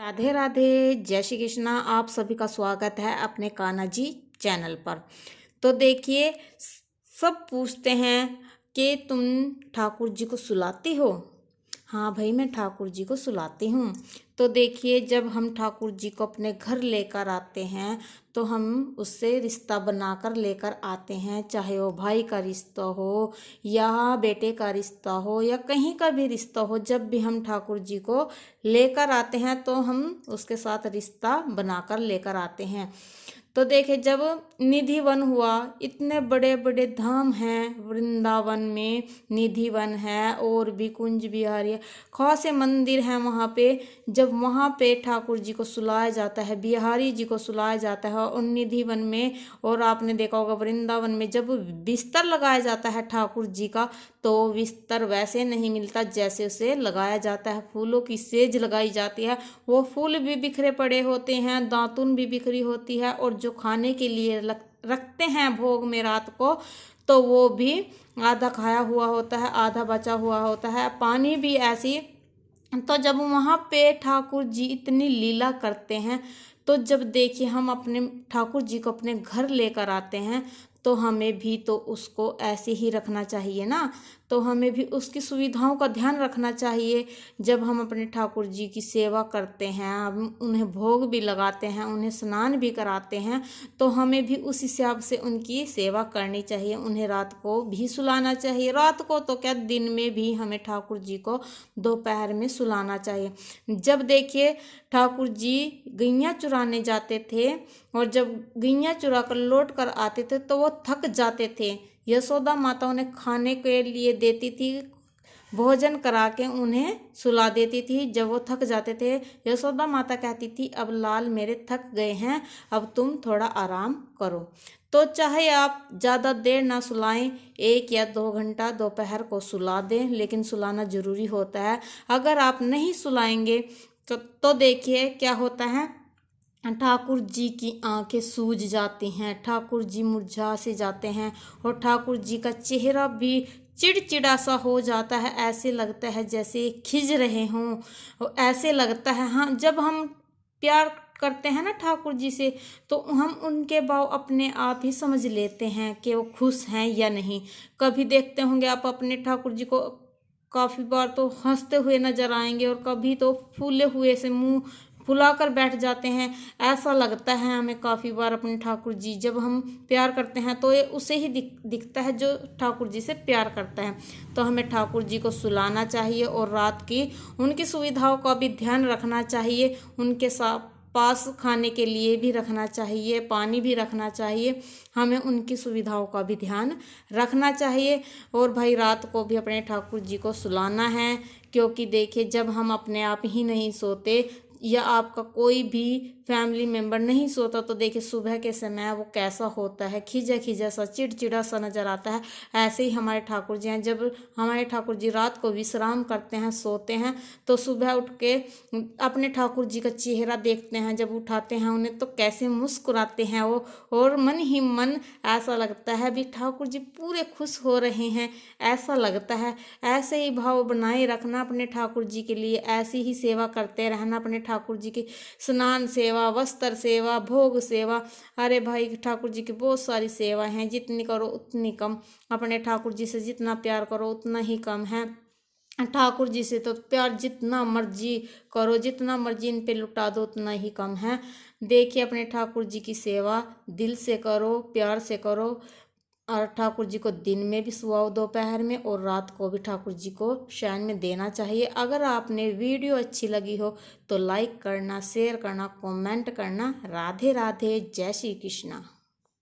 राधे राधे, जय श्री कृष्णा। आप सभी का स्वागत है अपने कान्हा जी चैनल पर। तो देखिए, सब पूछते हैं कि तुम ठाकुर जी को सुलाती हो। हाँ भाई, मैं ठाकुर जी को सुलाती हूँ। तो देखिए, जब हम ठाकुर जी को अपने घर लेकर आते हैं तो हम उससे रिश्ता बनाकर लेकर आते हैं, चाहे वो भाई का रिश्ता हो या बेटे का रिश्ता हो या कहीं का भी रिश्ता हो। जब भी हम ठाकुर जी को लेकर आते हैं तो हम उसके साथ रिश्ता बनाकर लेकर आते हैं। तो देखे, जब निधि वन हुआ, इतने बड़े बड़े धाम हैं वृंदावन में। निधि वन है और भी कुंज विहार खासे मंदिर हैं वहाँ पे। जब वहाँ पे ठाकुर जी को सुलाया जाता है, बिहारी जी को सुलाया जाता है और निधि वन में, और आपने देखा होगा वृंदावन में जब बिस्तर लगाया जाता है ठाकुर जी का, तो बिस्तर वैसे नहीं मिलता जैसे उसे लगाया जाता है। फूलों की सेज लगाई जाती है, वो फूल भी बिखरे पड़े होते हैं, दातुन भी बिखरी होती है, और जो खाने के लिए रखते हैं भोग में रात को, तो वो भी आधा खाया हुआ होता है, आधा बचा हुआ होता है। पानी भी ऐसी। तो जब वहाँ पे ठाकुर जी इतनी लीला करते हैं, तो जब देखिए हम अपने ठाकुर जी को अपने घर लेकर आते हैं तो हमें भी तो उसको ऐसे ही रखना चाहिए ना। तो हमें भी उसकी सुविधाओं का ध्यान रखना चाहिए। जब हम अपने ठाकुर जी की सेवा करते हैं, हम उन्हें भोग भी लगाते हैं, उन्हें स्नान भी कराते हैं, तो हमें भी उस हिसाब से उनकी सेवा करनी चाहिए। उन्हें रात को भी सुलाना चाहिए। रात को तो क्या, दिन में भी हमें ठाकुर जी को दोपहर में सुलाना चाहिए। जब देखिए ठाकुर जी गैया चुराने जाते थे और जब गैया चुरा कर लौट कर आते थे तो वो थक जाते थे। यशोदा माता उन्हें खाने के लिए देती थी, भोजन करा के उन्हें सुला देती थी। जब वो थक जाते थे, यशोदा माता कहती थी, अब लाल मेरे थक गए हैं, अब तुम थोड़ा आराम करो। तो चाहे आप ज़्यादा देर ना सुलाएं, 1 या 2 घंटा दोपहर को सुला दें, लेकिन सुलाना ज़रूरी होता है। अगर आप नहीं सुलाएंगे तो देखिए क्या होता है, ठाकुर जी की आंखें सूज जाती हैं, ठाकुर जी मुरझा से जाते हैं और ठाकुर जी का चेहरा भी चिड़चिड़ा सा हो जाता है। ऐसे लगता है जैसे खिज रहे हों, ऐसे लगता है। हाँ, जब हम प्यार करते हैं ना ठाकुर जी से, तो हम उनके भाव अपने आप ही समझ लेते हैं कि वो खुश हैं या नहीं। कभी देखते होंगे आप अपने ठाकुर जी को, काफ़ी बार तो हंसते हुए नजर आएंगे और कभी तो फूले हुए से मुंह फुलाकर बैठ जाते हैं। ऐसा लगता है हमें काफ़ी बार अपने ठाकुर जी, जब हम प्यार करते हैं तो ये उसे ही दिखता है जो ठाकुर जी से प्यार करता है। तो हमें ठाकुर जी को सुलाना चाहिए और रात की उनकी सुविधाओं का भी ध्यान रखना चाहिए। उनके साथ पास खाने के लिए भी रखना चाहिए, पानी भी रखना चाहिए। हमें उनकी सुविधाओं का भी ध्यान रखना चाहिए। और भाई, रात को भी अपने ठाकुर जी को सुलाना है, क्योंकि देखिए जब हम अपने आप ही नहीं सोते या आपका कोई भी फैमिली मेम्बर नहीं सोता, तो देखिए सुबह के समय वो कैसा होता है, खिजा खिजा सा, चिड़चिड़ा सा नजर आता है। ऐसे ही हमारे ठाकुर जी हैं। जब हमारे ठाकुर जी रात को विश्राम करते हैं, सोते हैं, तो सुबह उठ के अपने ठाकुर जी का चेहरा देखते हैं, जब उठाते हैं उन्हें तो कैसे मुस्कुराते हैं वो, और मन ही मन ऐसा लगता है भी ठाकुर जी पूरे खुश हो रहे हैं, ऐसा लगता है। ऐसे ही भाव बनाए रखना अपने ठाकुर जी के लिए, ऐसी ही सेवा करते रहना अपने ठाकुर जी की। स्नान सेवा, वस्त्र सेवा, भोग सेवा, अरे भाई ठाकुर जी की बहुत सारी सेवा हैं, जितनी करो उतनी कम। अपने ठाकुर जी से जितना प्यार करो उतना ही कम है। ठाकुर जी से तो प्यार जितना मर्जी करो, जितना मर्जी इन पे लुटा दो उतना ही कम है। देखिए अपने ठाकुर जी की सेवा दिल से करो, प्यार से करो, और ठाकुर जी को दिन में भी सुलाओ दोपहर में, और रात को भी ठाकुर जी को शयन में देना चाहिए। अगर आपने वीडियो अच्छी लगी हो तो लाइक करना, शेयर करना, कमेंट करना। राधे राधे, जय श्री कृष्णा।